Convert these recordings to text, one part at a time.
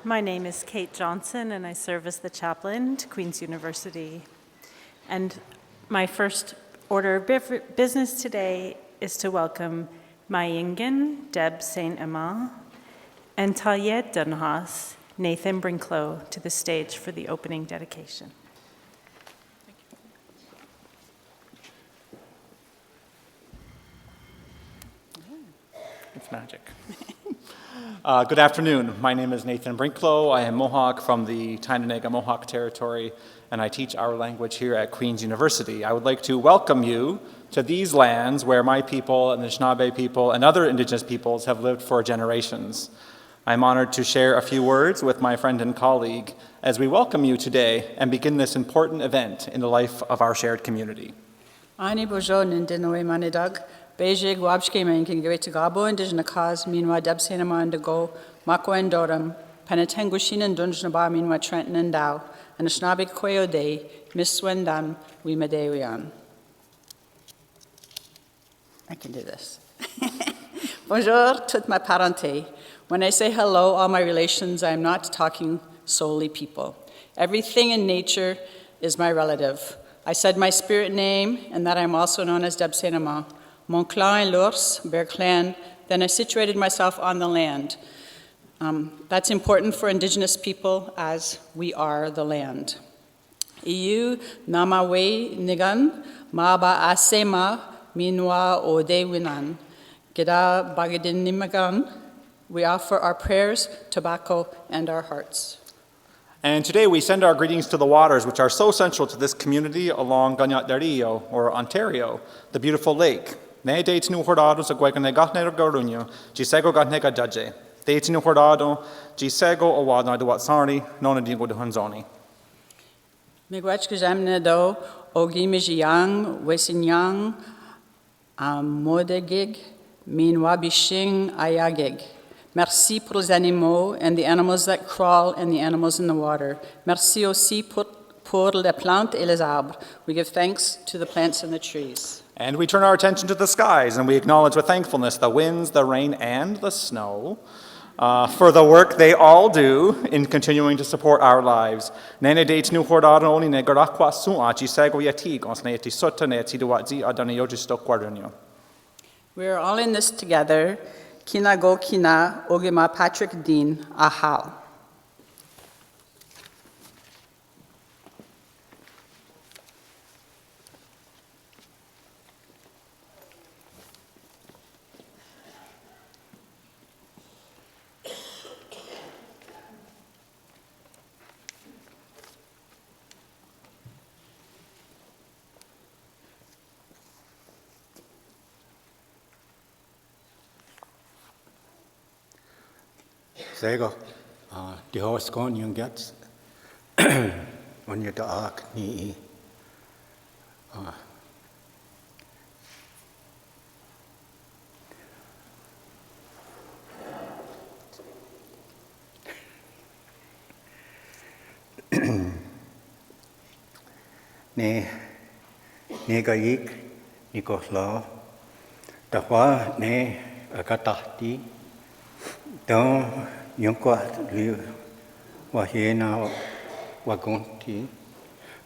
My name is Kate Johnson, and I serve as the chaplain to Queen's University. And my first order of business today is to welcome Mayingen Deb St. Emma and Talia Dunhas Nathan Brinklow to the stage for the opening dedication. It's magic. Good afternoon. My name is Nathan Brinklow. I am Mohawk from the Tyendinaga Mohawk Territory, and I teach our language here at Queen's University. I would like to welcome you to these lands where my people and the Anishinaabe people and other Indigenous peoples have lived for generations. I'm honored to share a few words with my friend and colleague as we welcome you today and begin this important event in the life of our shared community. Ani bojo nindinoe manidag, beje guabshke mankin gewete gabo indigenous cause meanwa Deb St. Emma and go, Mako and Doram, Penatangushin and Dunjnaba meanwa Trenton and Dow, and Anishinaabe Koyo Day, Miss Swendam, we Medewian. I can do this. Bonjour, toute ma parenté. When I say hello, all my relations, I am not talking solely people. Everything in nature is my relative. I said my spirit name and that I'm also known as Deb St. Emma. Mon clan et l'ours, bear clan, then I situated myself on the land. That's important for Indigenous people as we are the land. Iu namawe nigan, maba asema minwa ode winan. Gida bagadin nimagan, we offer our prayers, tobacco, and our hearts. And today we send our greetings to the waters, which are so central to this community along Ganyat de Rio, or Ontario, the beautiful lake. Ne deitinu hordado sa gwegane gatne garunyo, gisego gatne gadaje. Deitinu hordado, gisego owadna duat sarni, nona dingo de hanzoni. Miigwech gajamne do, ogi mijiyang, wesinyang, modegig, minwabishing ayagig. Merci pour les animaux and the animals that crawl and the animals in the water. Merci aussi pour les plantes et les arbres. We give thanks to the plants and the trees. And we turn our attention to the skies, and we acknowledge with thankfulness the winds, the rain, and the snow for the work they all do in continuing to support our lives. Nene deit nu hordado oni ne garakwa su'a gisego yatig ons ne eti sutta ne eti duatzi adanayo gistok guardunyo. We are all in this together. Kina go kina, ogima Patrick Deane, ahau. Sego, the horse gone young gets on your dark knee. Ne gaik, Nicola, the wa ne a catati, don't young quat live Wahena Wagonti,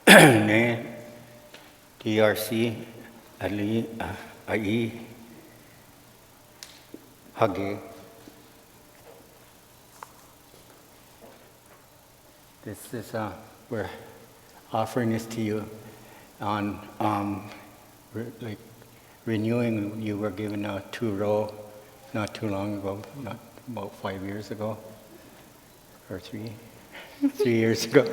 ne DRC, Ali, Ai, Hagi. This is, we're offering this to you on like renewing. You were given a 2-row not too long ago, not about 5 years ago, or 3 years ago,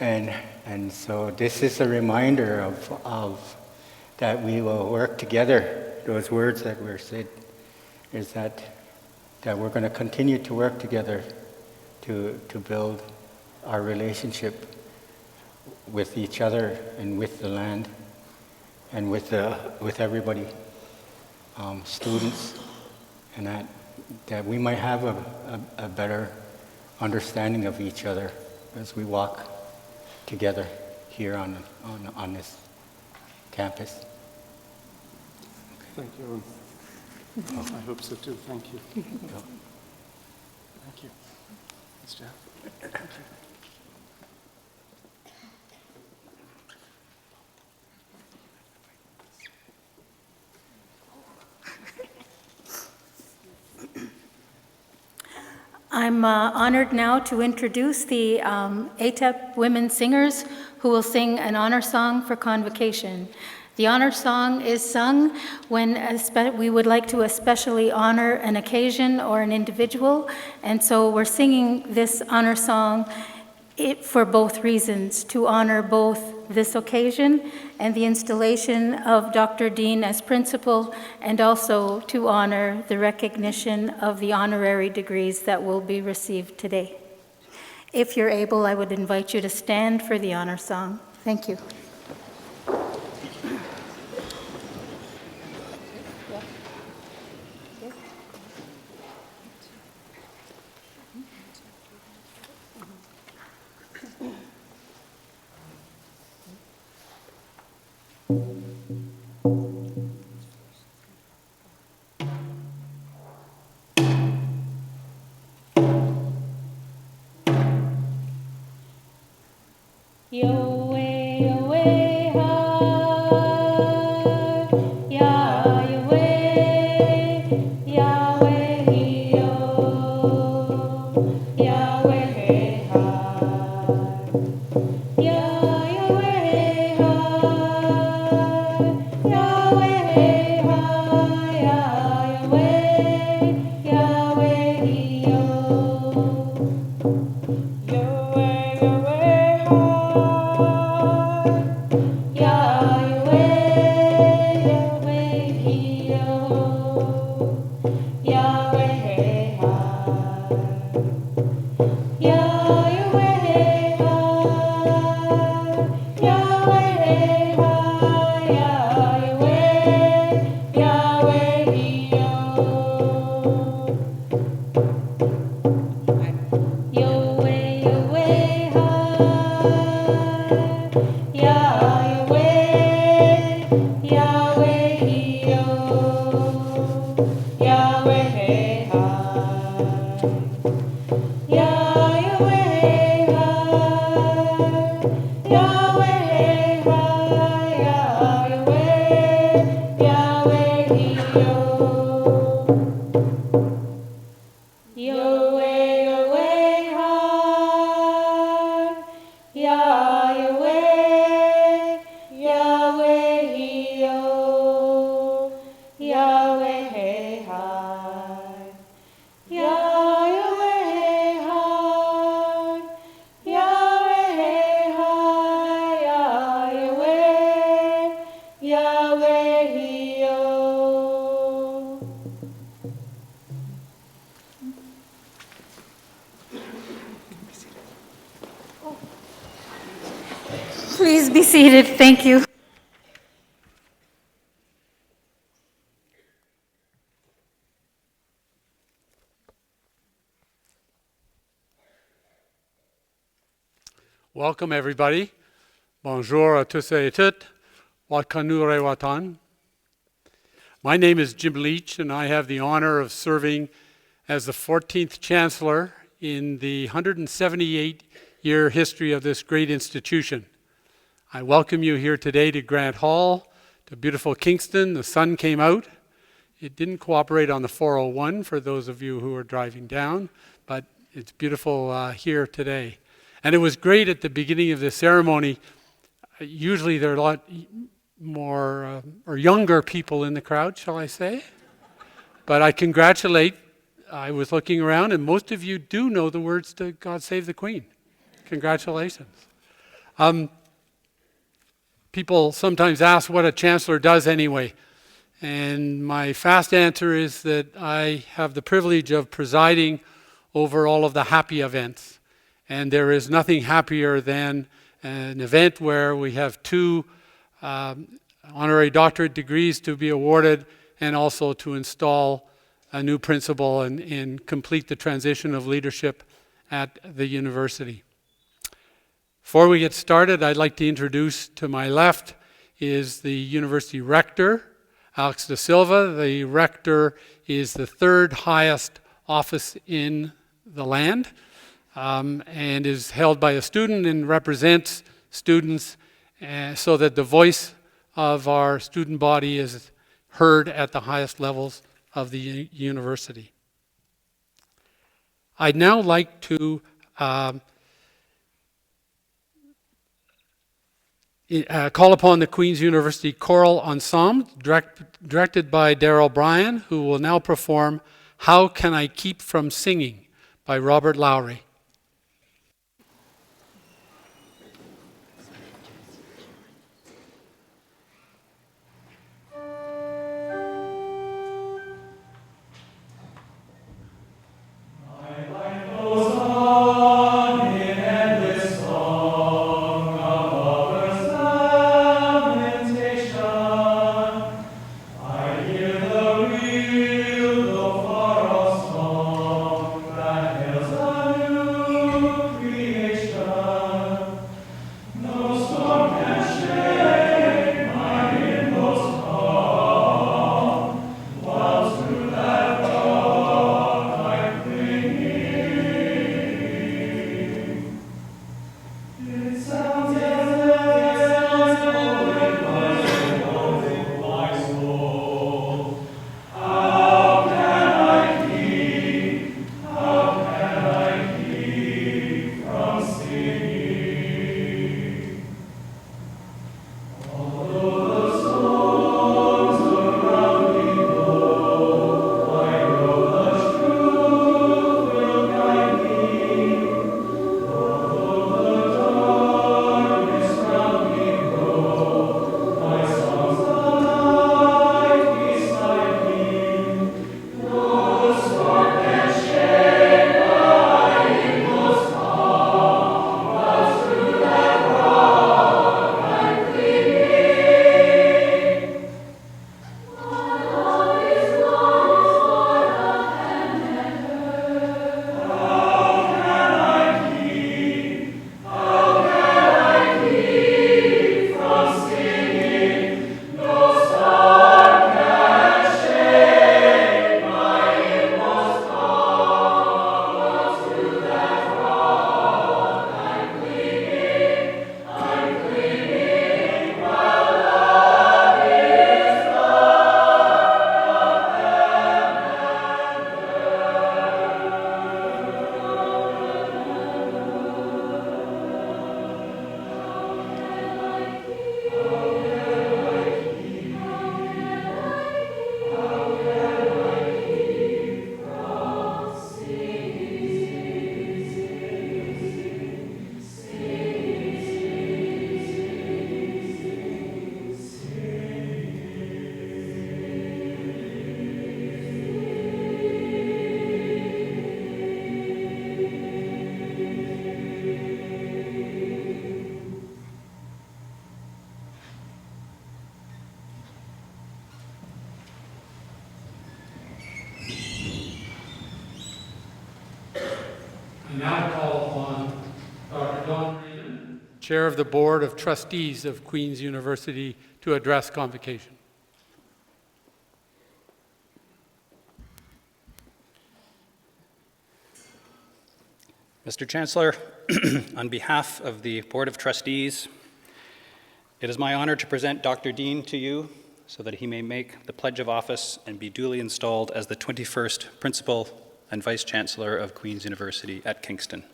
and so this is a reminder of that we will work together. Those words that were said is that we're going to continue to work together to build our relationship with each other and with the land and with everybody, students, and that we might have a better understanding of each other as we walk together here on this campus. Thank you. I hope so too. Thank you. Thank you. Thanks, Jeff. I'm honored now to introduce the ATEP women singers who will sing an honor song for convocation. The honor song is sung when we would like to especially honor an occasion or an individual, and so we're singing this honor song for both reasons, to honor both this occasion and the installation of Dr. Deane as principal, and also to honor the recognition of the honorary degrees that will be received today. If you're able, I would invite you to stand for the honor song. Thank you. Please be seated. Thank you. Welcome, everybody. Bonjour à tous et toutes. Wakanure watan. My name is Jim Leach, and I have the honor of serving as the 14th Chancellor in the 178-year history of this great institution. I welcome you here today to Grant Hall, to beautiful Kingston. The sun came out. It didn't cooperate on the 401 for those of you who are driving down, but it's beautiful here today. And it was great at the beginning of the ceremony. Usually there are a lot more or younger people in the crowd, shall I say. But I was looking around, and most of you do know the words to God Save the Queen. Congratulations. People sometimes ask what a chancellor does anyway. And my fast answer is that I have the privilege of presiding over all of the happy events. And there is nothing happier than an event where we have two honorary doctorate degrees to be awarded, and also to install a new principal and complete the transition of leadership at the university. Before we get started, I'd like to introduce, to my left is the university rector, Alex de Silva. The rector is the third highest office in the land. and is held by a student and represents students so that the voice of our student body is heard at the highest levels of the university. I'd now like to call upon the Queen's University Choral Ensemble, directed by Darryl Bryan, who will now perform How Can I Keep From Singing by Robert Lowry. I now call upon Dr. Don Raymond, Chair of the Board of Trustees of Queen's University, to address convocation. Mr. Chancellor, on behalf of the Board of Trustees, it is my honor to present Dr. Deane to you so that he may make the pledge of office and be duly installed as the 21st Principal and Vice-Chancellor of Queen's University at Kingston.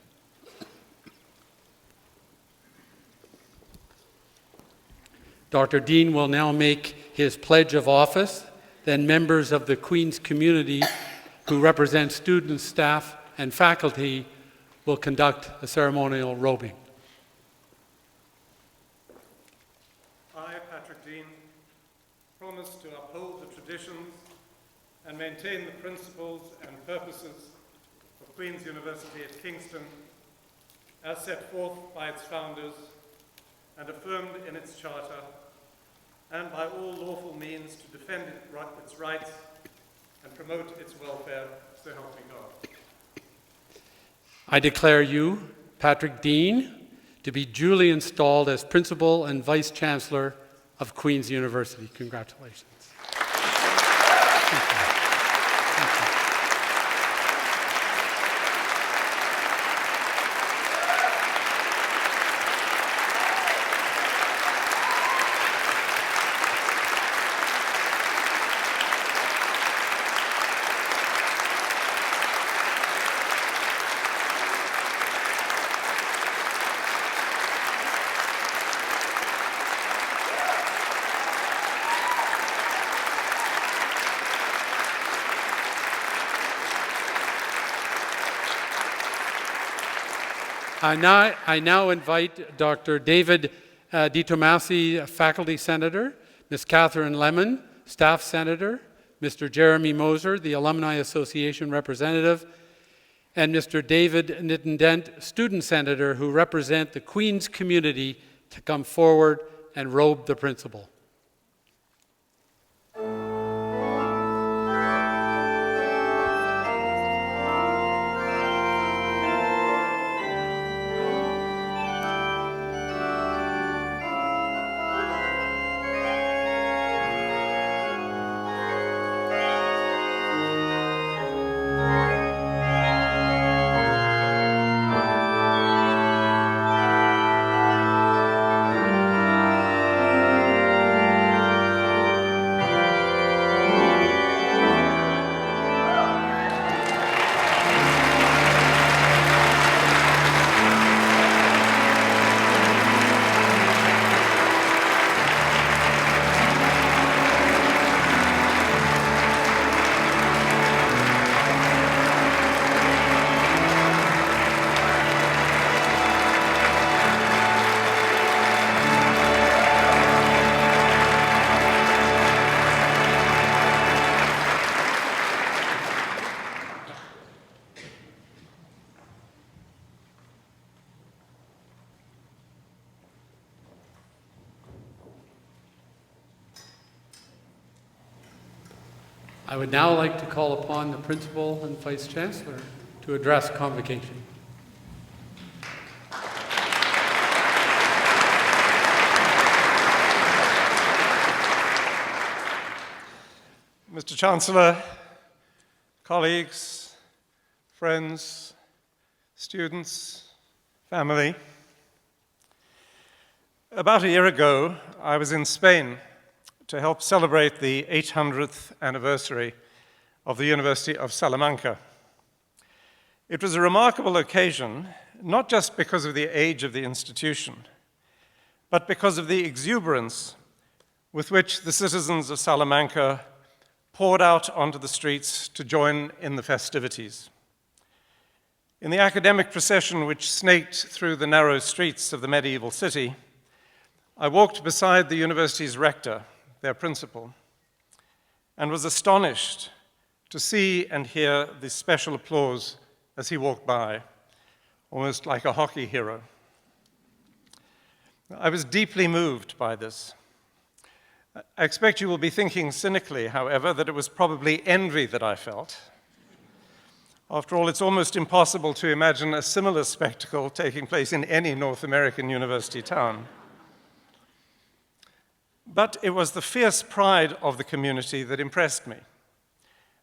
Dr. Deane will now make his pledge of office. Then members of the Queen's community who represent students, staff, and faculty will conduct a ceremonial robing. I, Patrick Deane, promise to uphold the traditions and maintain the principles and purposes of Queen's University at Kingston as set forth by its founders and affirmed in its charter, and by all lawful means to defend its rights and promote its welfare, so help me God. I declare you, Patrick Deane, to be duly installed as Principal and Vice-Chancellor of Queen's University. Congratulations. Thank you. Thank you. I now invite Dr. David DiTomasi, Faculty Senator, Ms. Catherine Lemon, Staff Senator, Mr. Jeremy Moser, the Alumni Association Representative, and Mr. David Nittendent, Student Senator, who represent the Queen's community, to come forward and robe the principal. I would now like to call upon the Principal and Vice-Chancellor to address convocation. Mr. Chancellor, colleagues, friends, students, family, about a year ago, I was in Spain to help celebrate the 800th anniversary of the University of Salamanca. It was a remarkable occasion, not just because of the age of the institution, but because of the exuberance with which the citizens of Salamanca poured out onto the streets to join in the festivities. In the academic procession which snaked through the narrow streets of the medieval city, I walked beside the university's rector, their principal, and was astonished to see and hear the special applause as he walked by, almost like a hockey hero. I was deeply moved by this. I expect you will be thinking cynically, however, that it was probably envy that I felt. After all, it's almost impossible to imagine a similar spectacle taking place in any North American university town. But it was the fierce pride of the community that impressed me.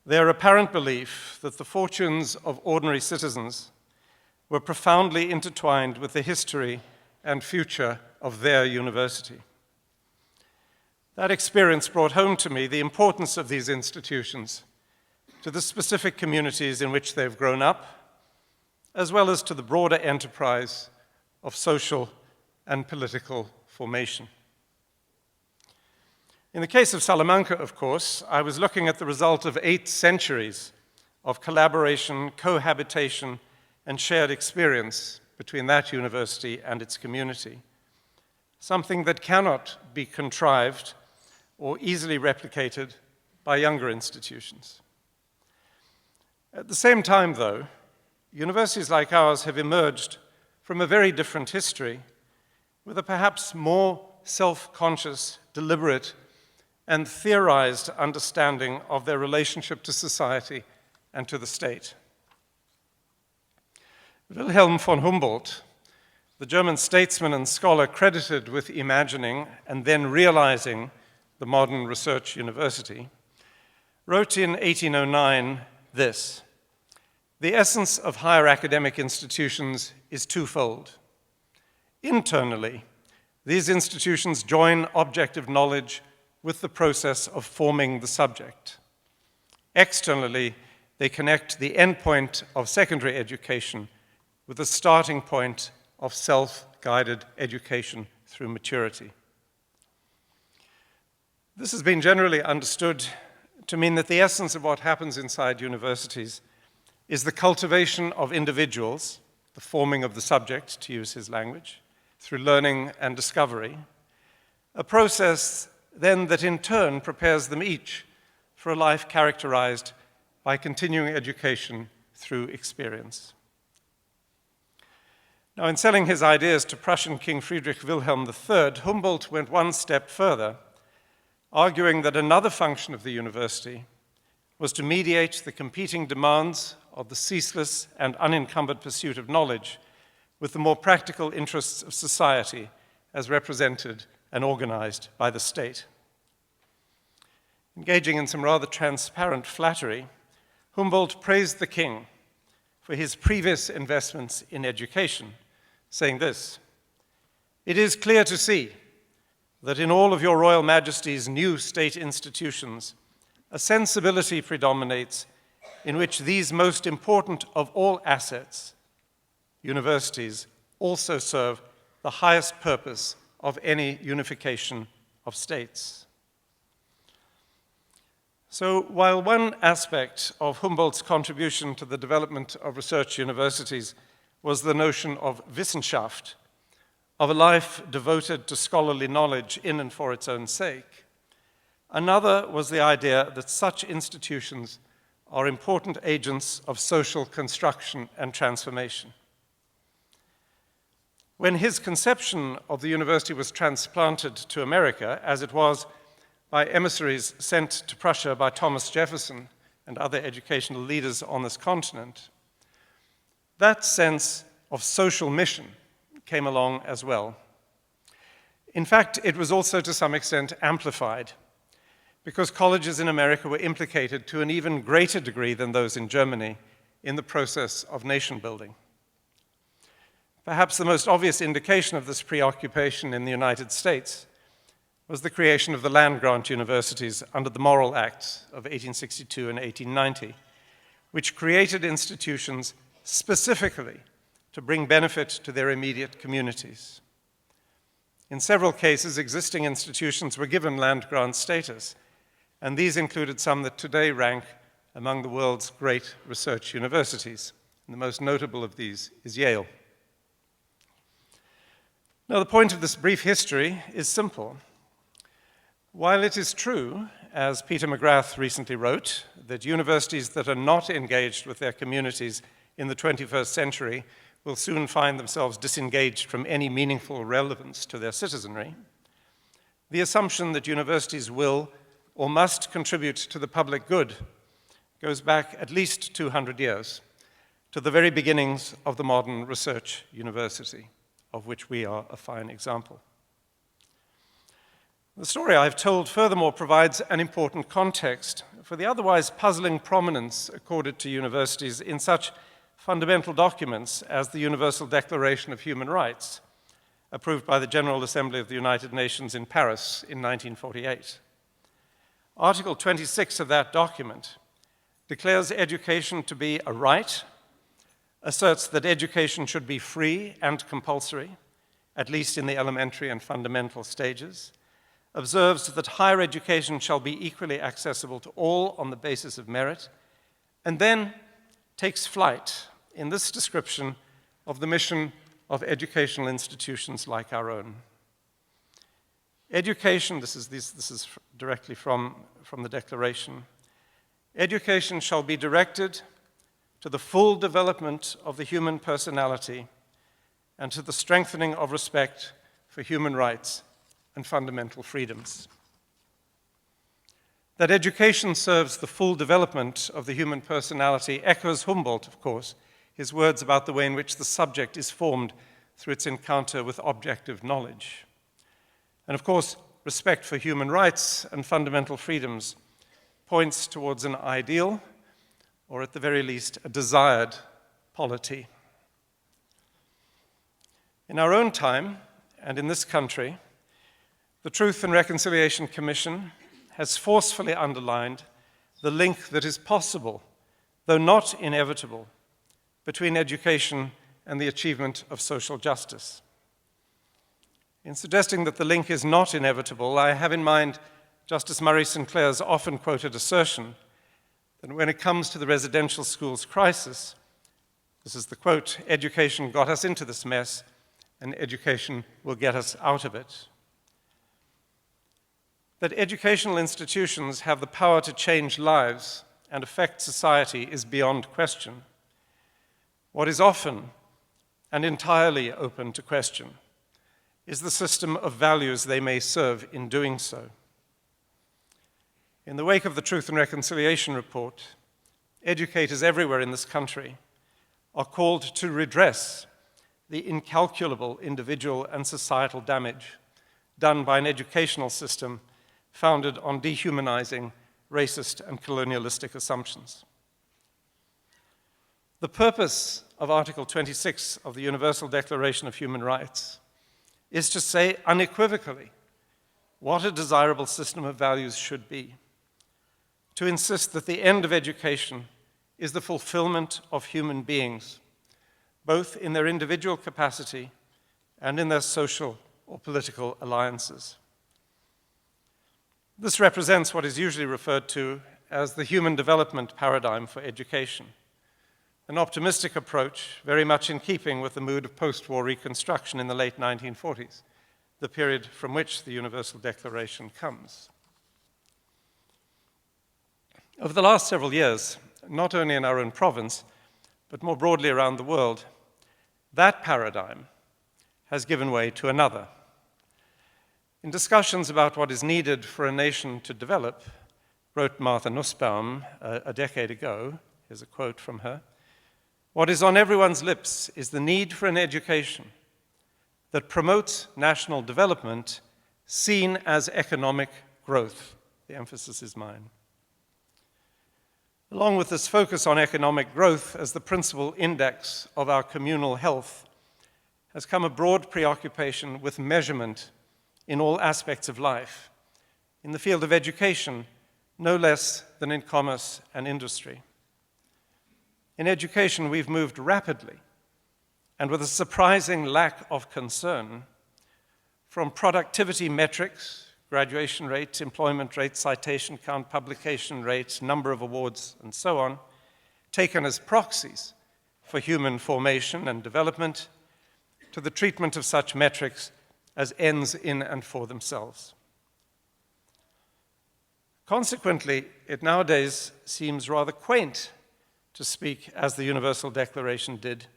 Their apparent belief that the fortunes of ordinary citizens were profoundly intertwined with the history and future of their university. That experience brought home to me the importance of these institutions to the specific communities in which they've grown up, as well as to the broader enterprise of social and political formation. In the case of Salamanca, of course, I was looking at the result of 8 centuries of collaboration, cohabitation, and shared experience between that university and its community, something that cannot be contrived or easily replicated by younger institutions. At the same time, though, universities like ours have emerged from a very different history with a perhaps more self-conscious, deliberate, and theorized understanding of their relationship to society and to the state. Wilhelm von Humboldt, the German statesman and scholar credited with imagining and then realizing the modern research university, wrote in 1809 this: "The essence of higher academic institutions is twofold. Internally, these institutions join objective knowledge with the process of forming the subject. Externally, they connect the endpoint of secondary education with the starting point of self-guided education through maturity." This has been generally understood to mean that the essence of what happens inside universities is the cultivation of individuals the forming of the subject, to use his language, through learning and discovery, a process then that in turn prepares them each for a life characterized by continuing education through experience. Now, in selling his ideas to Prussian King Friedrich Wilhelm III, Humboldt went one step further, arguing that another function of the university was to mediate the competing demands of the ceaseless and unencumbered pursuit of knowledge with the more practical interests of society as represented and organized by the state. Engaging in some rather transparent flattery, Humboldt praised the king for his previous investments in education, saying this: "It is clear to see that in all of your Royal Majesty's new state institutions, a sensibility predominates in which these most important of all assets, universities, also serve the highest purpose of any unification of states." So while one aspect of Humboldt's contribution to the development of research universities was the notion of Wissenschaft, of a life devoted to scholarly knowledge in and for its own sake, another was the idea that such institutions are important agents of social construction and transformation. When his conception of the university was transplanted to America, as it was by emissaries sent to Prussia by Thomas Jefferson and other educational leaders on this continent, that sense of social mission came along as well. In fact, it was also to some extent amplified, because colleges in America were implicated to an even greater degree than those in Germany in the process of nation building. Perhaps the most obvious indication of this preoccupation in the United States was the creation of the land-grant universities under the Morrill Acts of 1862 and 1890, which created institutions specifically to bring benefit to their immediate communities. In several cases, existing institutions were given land-grant status, and these included some that today rank among the world's great research universities. And the most notable of these is Yale. Now, the point of this brief history is simple. While it is true, as Peter McGrath recently wrote, that universities that are not engaged with their communities in the 21st century will soon find themselves disengaged from any meaningful relevance to their citizenry, the assumption that universities will or must contribute to the public good goes back at least 200 years to the very beginnings of the modern research university, of which we are a fine example. The story I've told furthermore provides an important context for the otherwise puzzling prominence accorded to universities in such fundamental documents as the Universal Declaration of Human Rights, approved by the General Assembly of the United Nations in Paris in 1948. Article 26 of that document declares education to be a right, asserts that education should be free and compulsory, at least in the elementary and fundamental stages, observes that higher education shall be equally accessible to all on the basis of merit, and then takes flight in this description of the mission of educational institutions like our own. Education, this is directly from the Declaration, education shall be directed to the full development of the human personality and to the strengthening of respect for human rights and fundamental freedoms. That education serves the full development of the human personality echoes Humboldt, of course, his words about the way in which the subject is formed through its encounter with objective knowledge. And of course, respect for human rights and fundamental freedoms points towards an ideal, or at the very least, a desired polity. In our own time, and in this country, the Truth and Reconciliation Commission has forcefully underlined the link that is possible, though not inevitable, between education and the achievement of social justice. In suggesting that the link is not inevitable, I have in mind Justice Murray Sinclair's often quoted assertion that when it comes to the residential schools crisis, This is the quote, "Education got us into this mess, and education will get us out of it." That educational institutions have the power to change lives and affect society is beyond question. What is often and entirely open to question is the system of values they may serve in doing so. In the wake of the Truth and Reconciliation Report, educators everywhere in this country are called to redress the incalculable individual and societal damage done by an educational system founded on dehumanizing, racist, and colonialistic assumptions. The purpose of Article 26 of the Universal Declaration of Human Rights is to say unequivocally what a desirable system of values should be, to insist that the end of education is the fulfillment of human beings, both in their individual capacity and in their social or political alliances. This represents what is usually referred to as the human development paradigm for education, an optimistic approach very much in keeping with the mood of post-war reconstruction in the late 1940s, the period from which the Universal Declaration comes. Over the last several years, not only in our own province, but more broadly around the world, that paradigm has given way to another. In discussions about what is needed for a nation to develop, wrote Martha Nussbaum a decade ago, here's a quote from her, "What is on everyone's lips is the need for an education that promotes national development seen as economic growth." The emphasis is mine. Along with this focus on economic growth as the principal index of our communal health has come a broad preoccupation with measurement in all aspects of life, in the field of education, no less than in commerce and industry. In education, we've moved rapidly and with a surprising lack of concern from productivity metrics, graduation rate, employment rate, citation count, publication rate, number of awards, and so on, taken as proxies for human formation and development, to the treatment of such metrics as ends in and for themselves. Consequently, it nowadays seems rather quaint to speak, as the Universal Declaration did,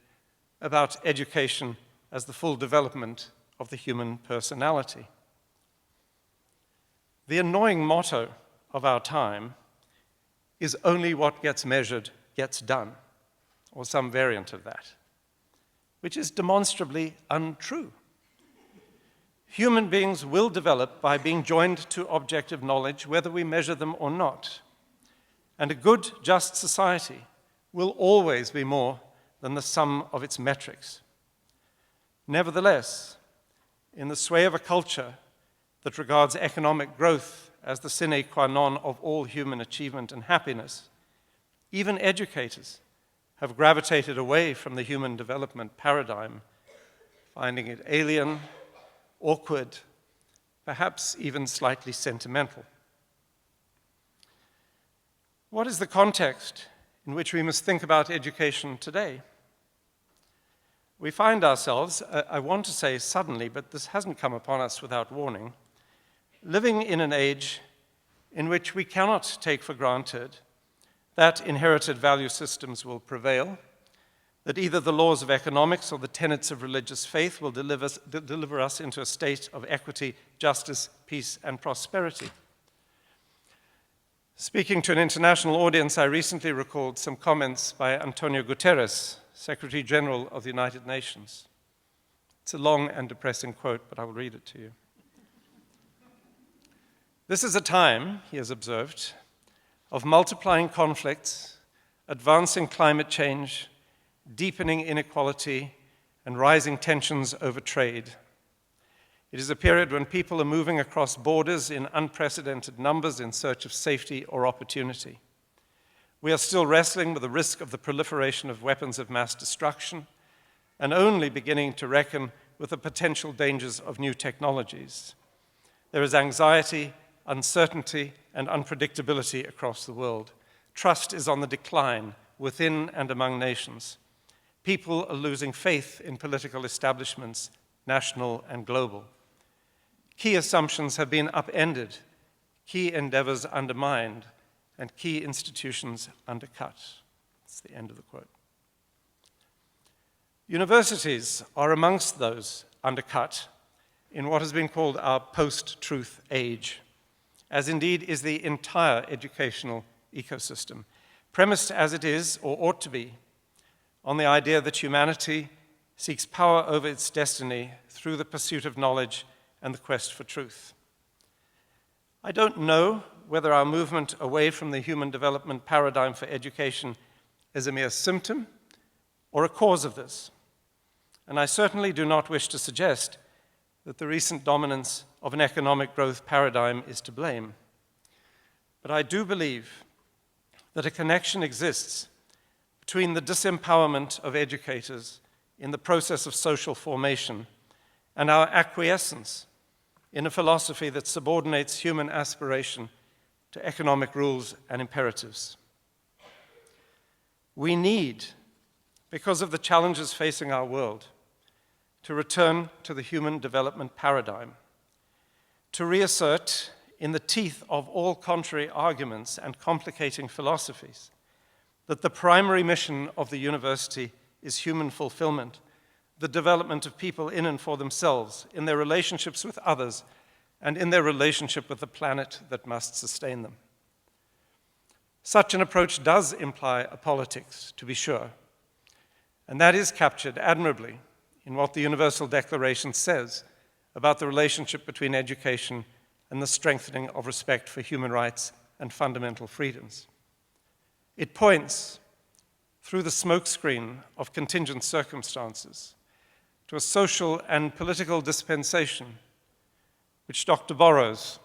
about education as the full development of the human personality. The annoying motto of our time is only what gets measured gets done, or some variant of that, which is demonstrably untrue. Human beings will develop by being joined to objective knowledge, whether we measure them or not. And a good, just society will always be more than the sum of its metrics. Nevertheless, in the sway of a culture that regards economic growth as the sine qua non of all human achievement and happiness, even educators have gravitated away from the human development paradigm, finding it alien, awkward, perhaps even slightly sentimental. What is the context in which we must think about education today? We find ourselves, I want to say suddenly, but this hasn't come upon us without warning, living in an age in which we cannot take for granted that inherited value systems will prevail, that either the laws of economics or the tenets of religious faith will deliver us into a state of equity, justice, peace, and prosperity. Speaking to an international audience, I recently recalled some comments by Antonio Guterres, Secretary General of the United Nations. It's a long and depressing quote, but I will read it to you. "This is a time," he has observed, "of multiplying conflicts, advancing climate change, deepening inequality, and rising tensions over trade. It is a period when people are moving across borders in unprecedented numbers in search of safety or opportunity. We are still wrestling with the risk of the proliferation of weapons of mass destruction and only beginning to reckon with the potential dangers of new technologies. There is anxiety, uncertainty, and unpredictability across the world. Trust is on the decline within and among nations. People are losing faith in political establishments, national and global. Key assumptions have been upended, key endeavors undermined, and key institutions undercut. That's the end of the quote. Universities are amongst those undercut in what has been called our post-truth age, as indeed is the entire educational ecosystem, premised as it is, or ought to be, on the idea that humanity seeks power over its destiny through the pursuit of knowledge and the quest for truth. I don't know whether our movement away from the human development paradigm for education is a mere symptom or a cause of this. And I certainly do not wish to suggest that the recent dominance of an economic growth paradigm is to blame. But I do believe that a connection exists between the disempowerment of educators in the process of social formation and our acquiescence in a philosophy that subordinates human aspiration to economic rules and imperatives. We need, because of the challenges facing our world, to return to the human development paradigm, to reassert, in the teeth of all contrary arguments and complicating philosophies, that the primary mission of the university is human fulfillment, the development of people in and for themselves, in their relationships with others, and in their relationship with the planet that must sustain them. Such an approach does imply a politics, to be sure, and that is captured admirably in what the Universal Declaration says about the relationship between education and the strengthening of respect for human rights and fundamental freedoms. It points, through the smokescreen of contingent circumstances, to a social and political dispensation which Dr. Burrows,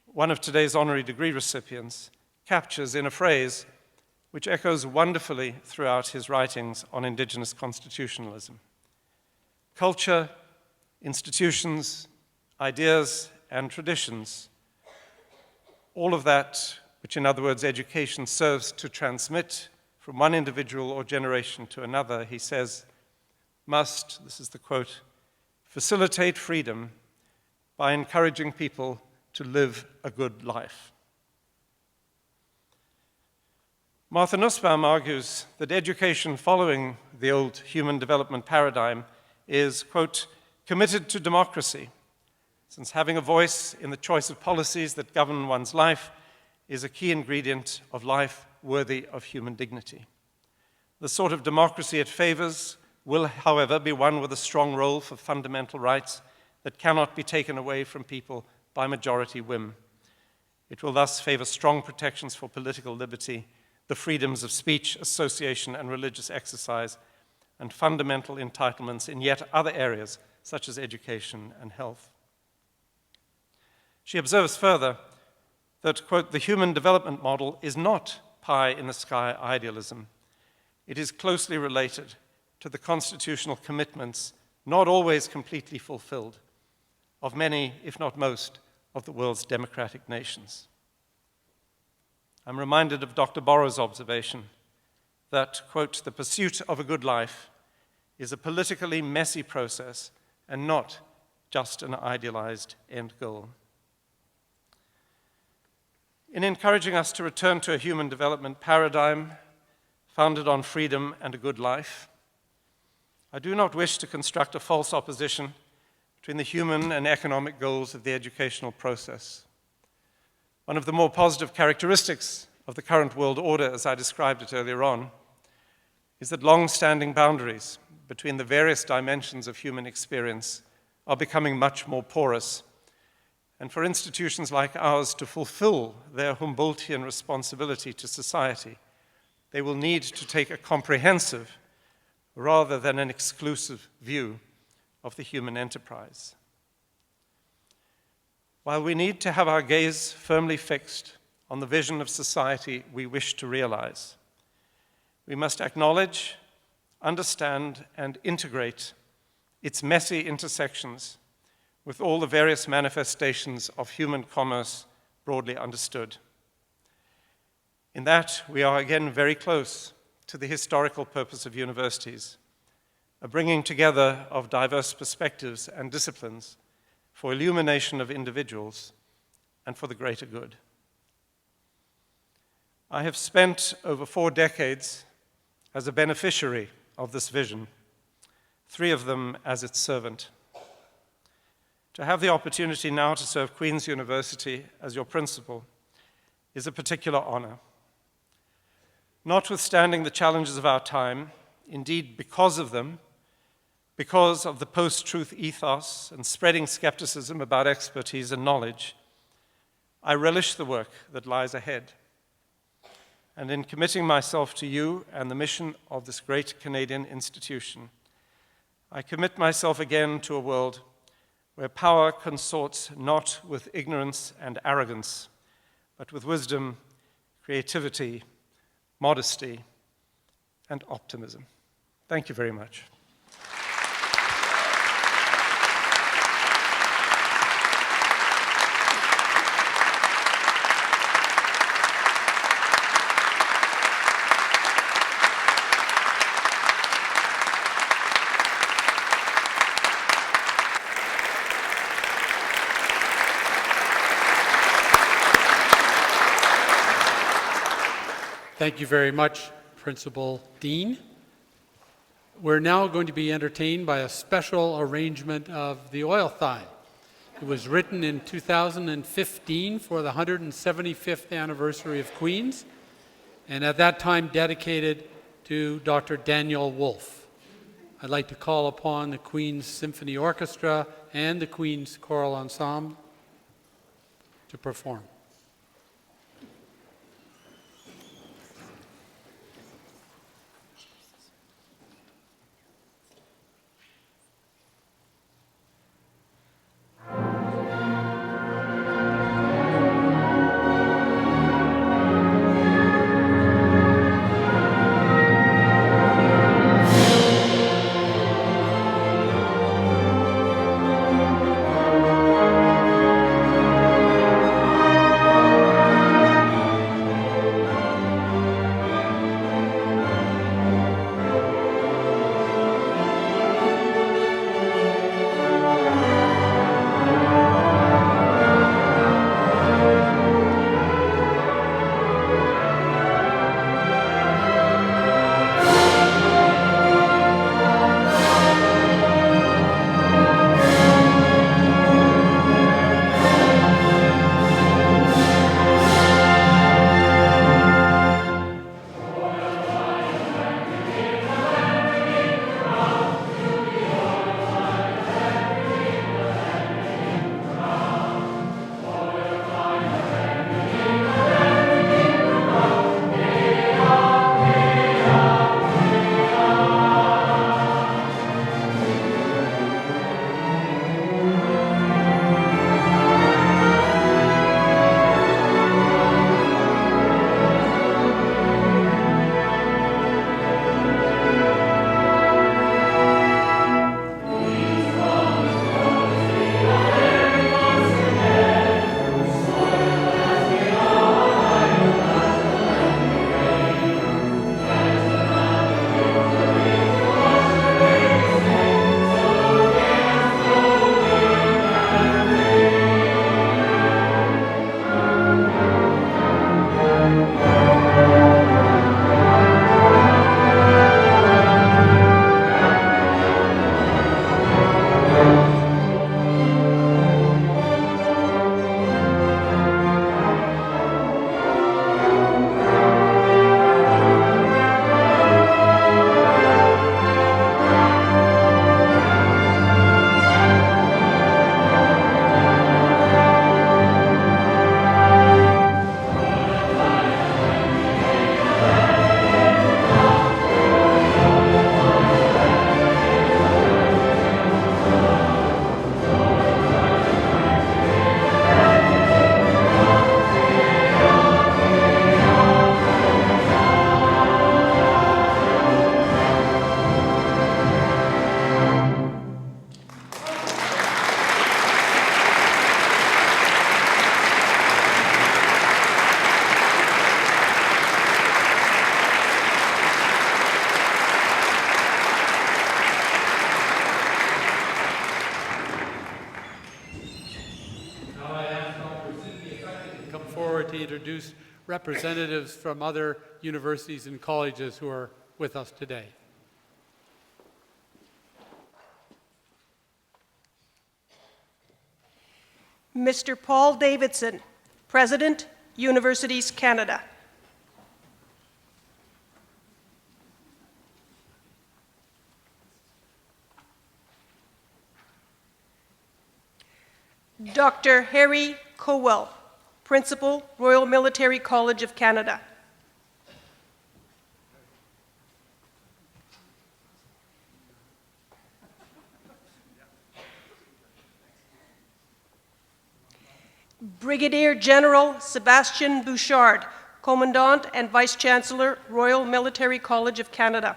one of today's honorary degree recipients, captures in a phrase which echoes wonderfully throughout his writings on indigenous constitutionalism. Culture, institutions, ideas, and traditions, all of that which, in other words, education serves to transmit from one individual or generation to another, he says, must, this is the quote, facilitate freedom by encouraging people to live a good life. Martha Nussbaum argues that education following the old human development paradigm is, quote, committed to democracy, since having a voice in the choice of policies that govern one's life is a key ingredient of life worthy of human dignity. The sort of democracy it favors will, however, be one with a strong role for fundamental rights that cannot be taken away from people by majority whim. It will thus favor strong protections for political liberty, the freedoms of speech, association, and religious exercise, and fundamental entitlements in yet other areas, such as education and health. She observes further that, quote, the human development model is not pie-in-the-sky idealism. It is closely related to the constitutional commitments, not always completely fulfilled, of many, if not most, of the world's democratic nations. I'm reminded of Dr. Burrows' observation that, quote, the pursuit of a good life is a politically messy process and not just an idealized end goal. In encouraging us to return to a human development paradigm founded on freedom and a good life, I do not wish to construct a false opposition between the human and economic goals of the educational process. One of the more positive characteristics of the current world order, as I described it earlier on, is that long-standing boundaries between the various dimensions of human experience are becoming much more porous. And for institutions like ours to fulfill their Humboldtian responsibility to society, they will need to take a comprehensive rather than an exclusive view of the human enterprise. While we need to have our gaze firmly fixed on the vision of society we wish to realize, we must acknowledge, understand, and integrate its messy intersections with all the various manifestations of human commerce broadly understood. In that, we are again very close to the historical purpose of universities, a bringing together of diverse perspectives and disciplines for illumination of individuals and for the greater good. I have spent over 4 decades as a beneficiary of this vision, 3 of them as its servant. To have the opportunity now to serve Queen's University as your principal is a particular honor. Notwithstanding the challenges of our time, indeed because of them, because of the post-truth ethos and spreading skepticism about expertise and knowledge, I relish the work that lies ahead. And in committing myself to you and the mission of this great Canadian institution, I commit myself again to a world where power consorts not with ignorance and arrogance, but with wisdom, creativity, modesty, and optimism. Thank you very much. Thank you very much, Principal Deane. We're now going to be entertained by a special arrangement of the Oil Thine. It was written in 2015 for the 175th anniversary of Queen's, and at that time dedicated to Dr. Daniel Woolf. I'd like to call upon the Queen's Symphony Orchestra and the Queen's Choral Ensemble to perform. forward to introduce representatives from other universities and colleges who are with us today. Mr. Paul Davidson, President, Universities Canada. Dr. Harry Cowell, Principal, Royal Military College of Canada. Brigadier General Sébastien Bouchard, Commandant and Vice-Chancellor, Royal Military College of Canada.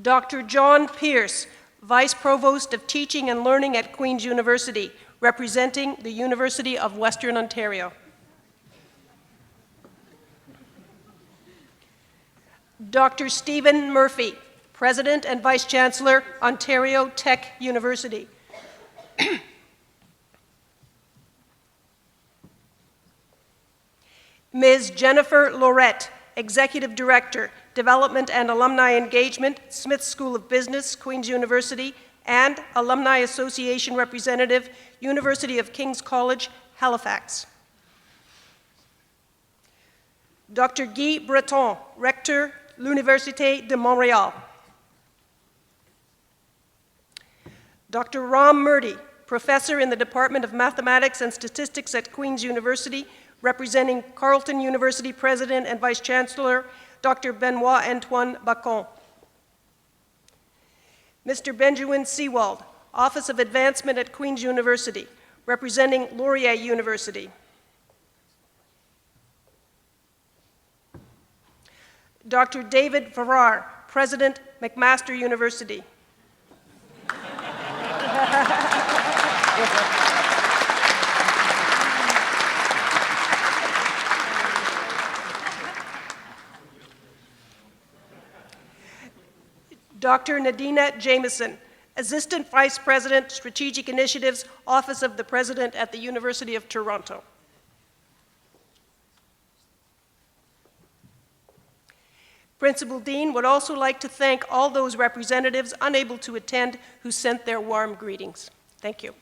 Dr. John Pierce, Vice Provost of Teaching and Learning at Queen's University, representing the University of Western Ontario. Dr. Stephen Murphy, President and Vice-Chancellor, Ontario Tech University. Ms. Jennifer Laurette, Executive Director, Development and Alumni Engagement, Smith School of Business, Queen's University, and Alumni Association Representative, University of King's College, Halifax. Dr. Guy Breton, Rector, l'Université de Montréal. Dr. Ram Murdy, Professor in the Department of Mathematics and Statistics at Queen's University, representing Carleton University President and Vice-Chancellor, Dr. Benoit Antoine Bacon. Mr. Benjamin Seawald, Office of Advancement at Queen's University, representing Laurier University. Dr. David Farrar, President, McMaster University. Dr. Nadina Jameson, Assistant Vice President, Strategic Initiatives, Office of the President at the University of Toronto. Principal Deane would also like to thank all those representatives unable to attend who sent their warm greetings. Thank you.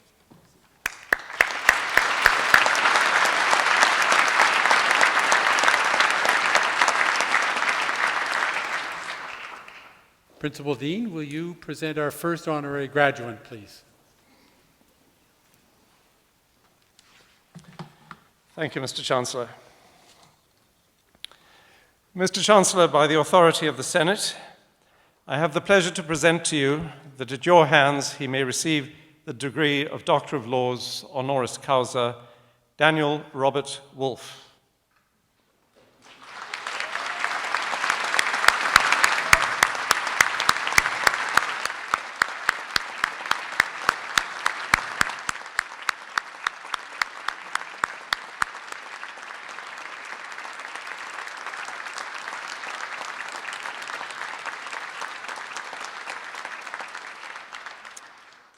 Principal Deane, will you present our first honorary graduate, please? Thank you, Mr. Chancellor. Mr. Chancellor, by the authority of the Senate, I have the pleasure to present to you that at your hands he may receive the degree of Doctor of Laws, honoris causa, Daniel Robert Woolf.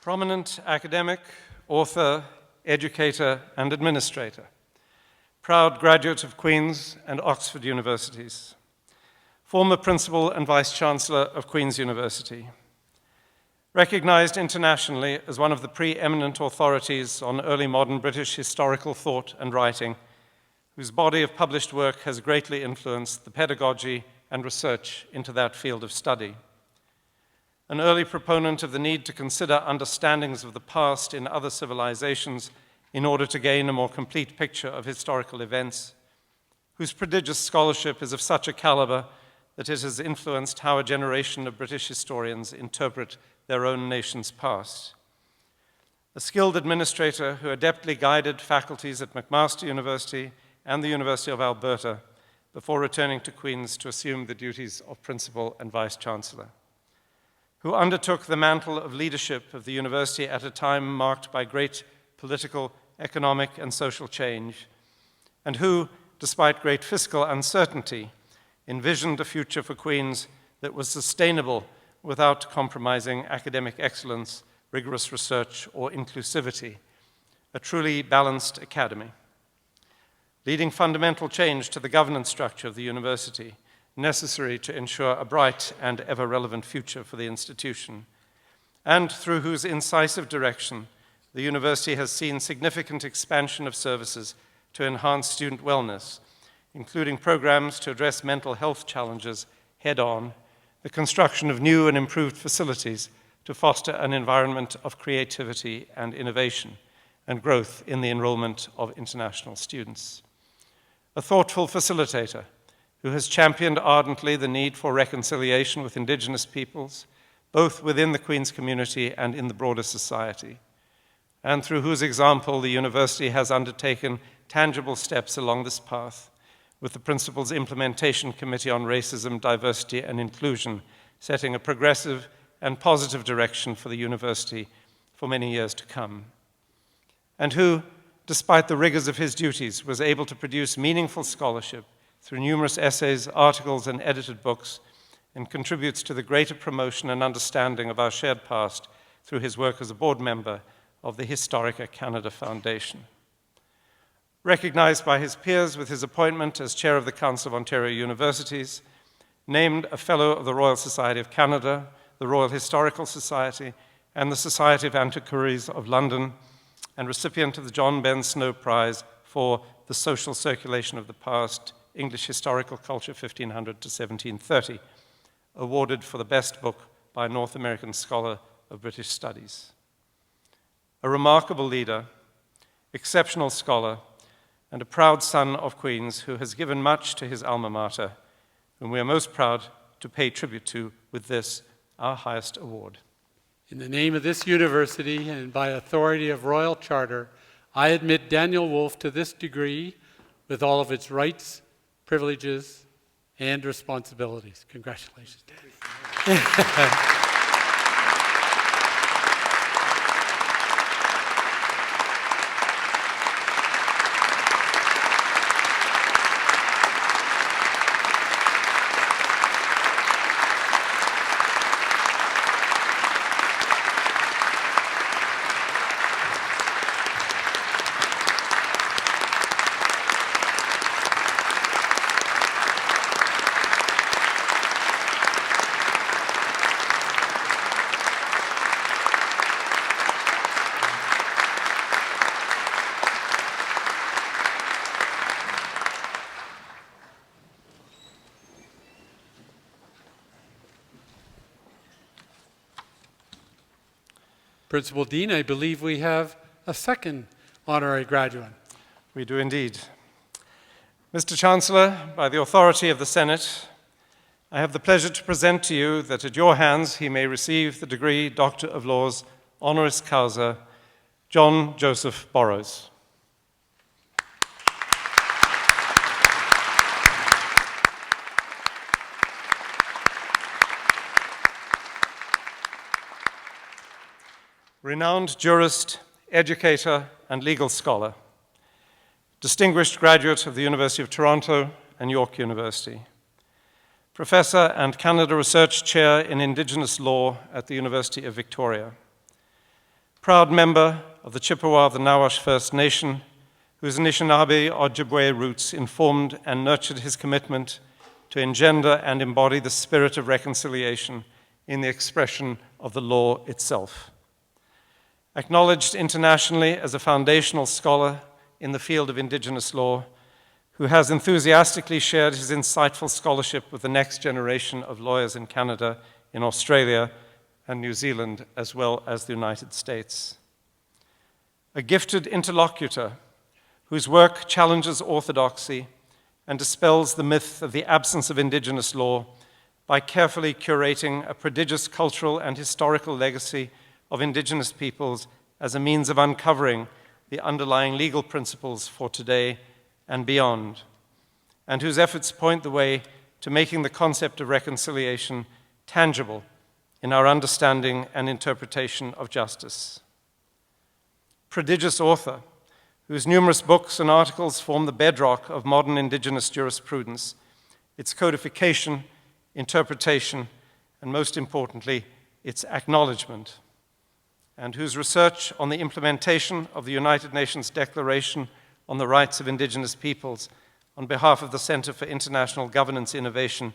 Prominent academic, author, educator, and administrator. Proud graduate of Queen's and Oxford Universities. Former Principal and Vice-Chancellor of Queen's University. Recognized internationally as one of the preeminent authorities on early modern British historical thought and writing, whose body of published work has greatly influenced the pedagogy and research into that field of study. An early proponent of the need to consider understandings of the past in other civilizations in order to gain a more complete picture of historical events, whose prodigious scholarship is of such a caliber that it has influenced how a generation of British historians interpret their own nation's past. A skilled administrator who adeptly guided faculties at McMaster University and the University of Alberta before returning to Queen's to assume the duties of Principal and Vice-Chancellor. Who undertook the mantle of leadership of the university at a time marked by great political, economic, and social change, and who, despite great fiscal uncertainty, envisioned a future for Queen's that was sustainable without compromising academic excellence, rigorous research, or inclusivity. A truly balanced academy. Leading fundamental change to the governance structure of the university, necessary to ensure a bright and ever-relevant future for the institution, and through whose incisive direction the university has seen significant expansion of services to enhance student wellness, including programs to address mental health challenges head-on, the construction of new and improved facilities to foster an environment of creativity and innovation, and growth in the enrollment of international students. A thoughtful facilitator who has championed ardently the need for reconciliation with Indigenous peoples, both within the Queen's community and in the broader society, and through whose example the university has undertaken tangible steps along this path, with the Principal's Implementation Committee on Racism, Diversity, and Inclusion setting a progressive and positive direction for the university for many years to come. And who, despite the rigors of his duties, was able to produce meaningful scholarship through numerous essays, articles, and edited books, and contributes to the greater promotion and understanding of our shared past through his work as a board member of the Historica Canada Foundation. Recognized by his peers with his appointment as chair of the Council of Ontario Universities, named a Fellow of the Royal Society of Canada, the Royal Historical Society, and the Society of Antiquaries of London, and recipient of the John Ben Snow Prize for the Social Circulation of the Past, English Historical Culture 1500 to 1730, awarded for the best book by a North American scholar of British studies. A remarkable leader, exceptional scholar, and a proud son of Queen's who has given much to his alma mater, whom we are most proud to pay tribute to with this, our highest award. In the name of this university and by authority of Royal Charter, I admit Daniel Woolf to this degree with all of its rights, privileges, and responsibilities. Congratulations, Dan. Principal Deane, I believe we have a second honorary graduate. We do indeed. Mr. Chancellor, by the authority of the Senate, I have the pleasure to present to you that at your hands he may receive the degree Doctor of Laws, honoris causa, John Joseph Borrows. Renowned jurist, educator, and legal scholar, distinguished graduate of the University of Toronto and York University, professor and Canada Research Chair in Indigenous Law at the University of Victoria, proud member of the Chippewa of the Nawash First Nation, whose Anishinaabe Ojibwe roots informed and nurtured his commitment to engender and embody the spirit of reconciliation in the expression of the law itself. Acknowledged internationally as a foundational scholar in the field of Indigenous law, who has enthusiastically shared his insightful scholarship with the next generation of lawyers in Canada, in Australia, and New Zealand, as well as the United States. A gifted interlocutor whose work challenges orthodoxy and dispels the myth of the absence of Indigenous law by carefully curating a prodigious cultural and historical legacy of Indigenous peoples as a means of uncovering the underlying legal principles for today and beyond, and whose efforts point the way to making the concept of reconciliation tangible in our understanding and interpretation of justice. Prodigious author, whose numerous books and articles form the bedrock of modern Indigenous jurisprudence, its codification, interpretation, and most importantly, its acknowledgement, and whose research on the implementation of the United Nations Declaration on the Rights of Indigenous Peoples on behalf of the Center for International Governance Innovation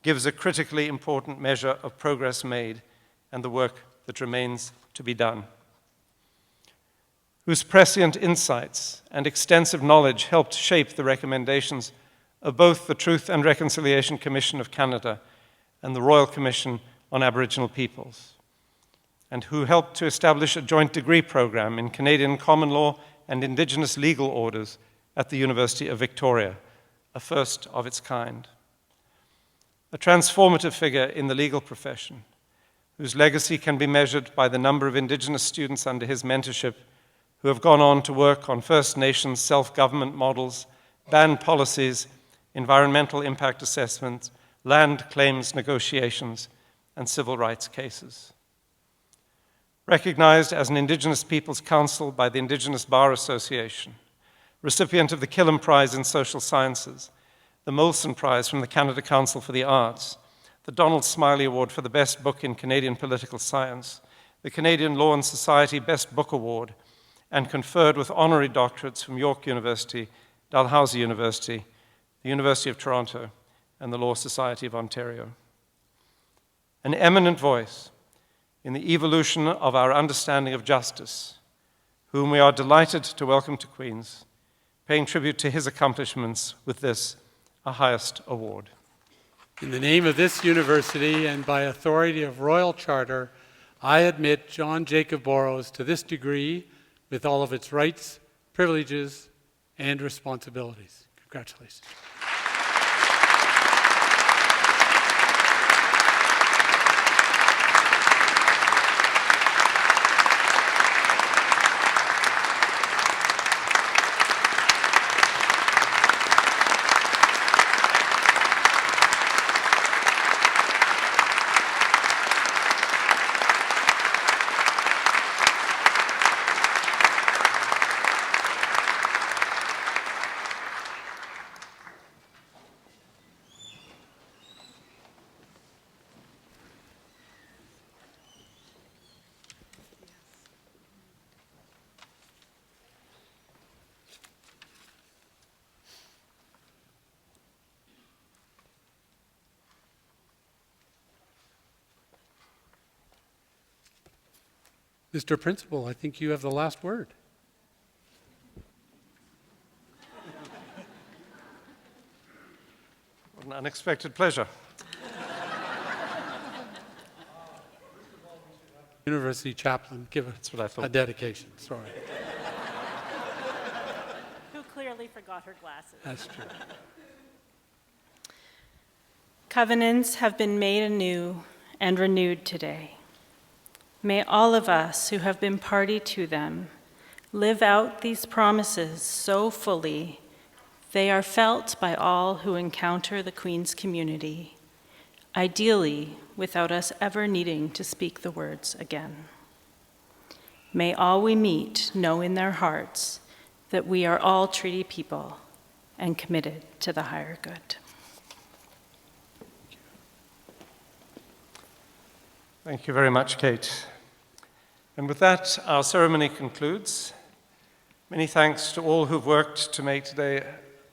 gives a critically important measure of progress made and the work that remains to be done. Whose prescient insights and extensive knowledge helped shape the recommendations of both the Truth and Reconciliation Commission of Canada and the Royal Commission on Aboriginal Peoples, and who helped to establish a joint degree program in Canadian common law and Indigenous legal orders at the University of Victoria, a first of its kind. A transformative figure in the legal profession, whose legacy can be measured by the number of Indigenous students under his mentorship who have gone on to work on First Nations self-government models, ban policies, environmental impact assessments, land claims negotiations, and civil rights cases. Recognized as an Indigenous Peoples Council by the Indigenous Bar Association, recipient of the Killam Prize in Social Sciences, the Molson Prize from the Canada Council for the Arts, the Donald Smiley Award for the Best Book in Canadian Political Science, the Canadian Law and Society Best Book Award, and conferred with honorary doctorates from York University, Dalhousie University, the University of Toronto, and the Law Society of Ontario. An eminent voice in the evolution of our understanding of justice, whom we are delighted to welcome to Queen's, paying tribute to his accomplishments with this, our highest award. In the name of this university and by authority of Royal Charter, I admit John Jacob Burrows to this degree with all of its rights, privileges, and responsibilities. Congratulations. Mr. Principal, I think you have the last word. What an unexpected pleasure. University chaplain, give a dedication. Sorry. Who clearly forgot her glasses. That's true. Covenants have been made anew and renewed today. May all of us who have been party to them live out these promises so fully they are felt by all who encounter the Queen's community, ideally without us ever needing to speak the words again. May all we meet know in their hearts that we are all treaty people and committed to the higher good. Thank you very much, Kate. And with that, our ceremony concludes. Many thanks to all who've worked to make today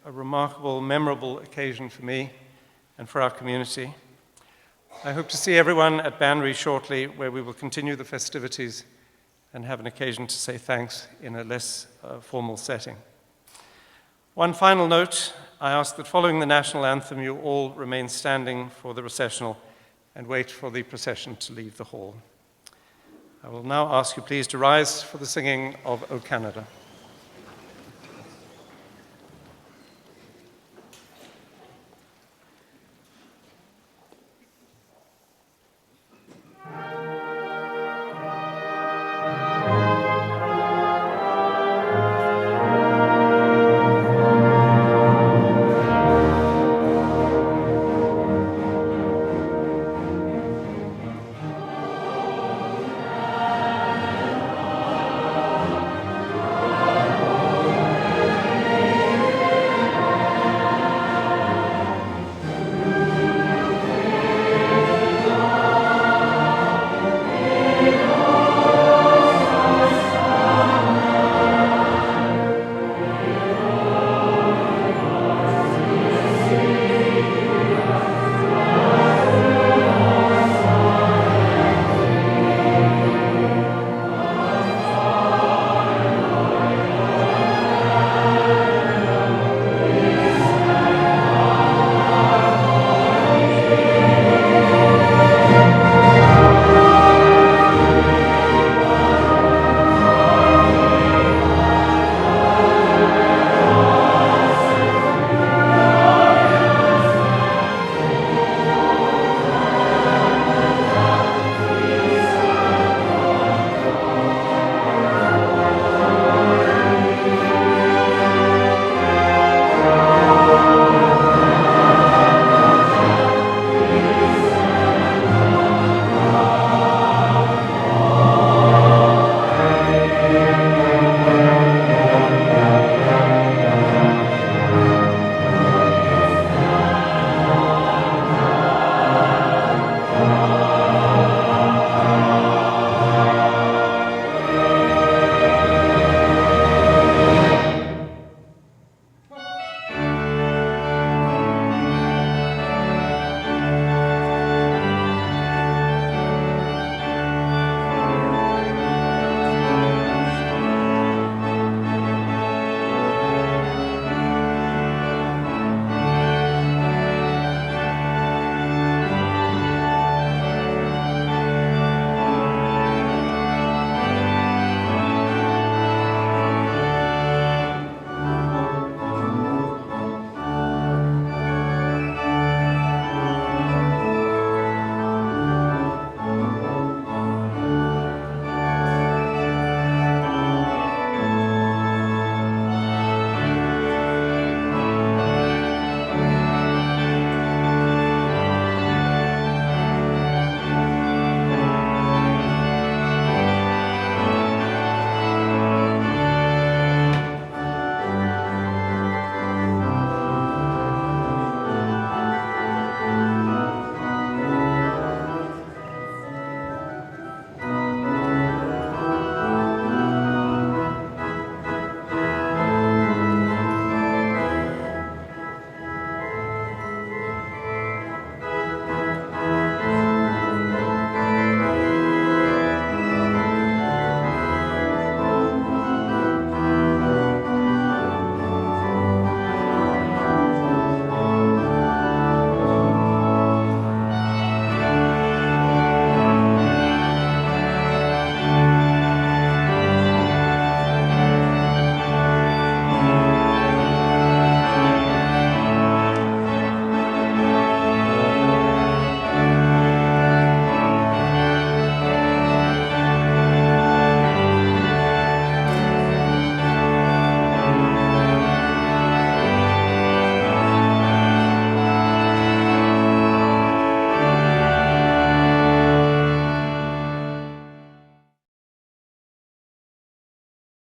a remarkable, memorable occasion for me and for our community. I hope to see everyone at Banbury shortly, where we will continue the festivities and have an occasion to say thanks in a less formal setting. One final note, I ask that following the national anthem, you all remain standing for the recessional and wait for the procession to leave the hall. I will now ask you please to rise for the singing of O Canada.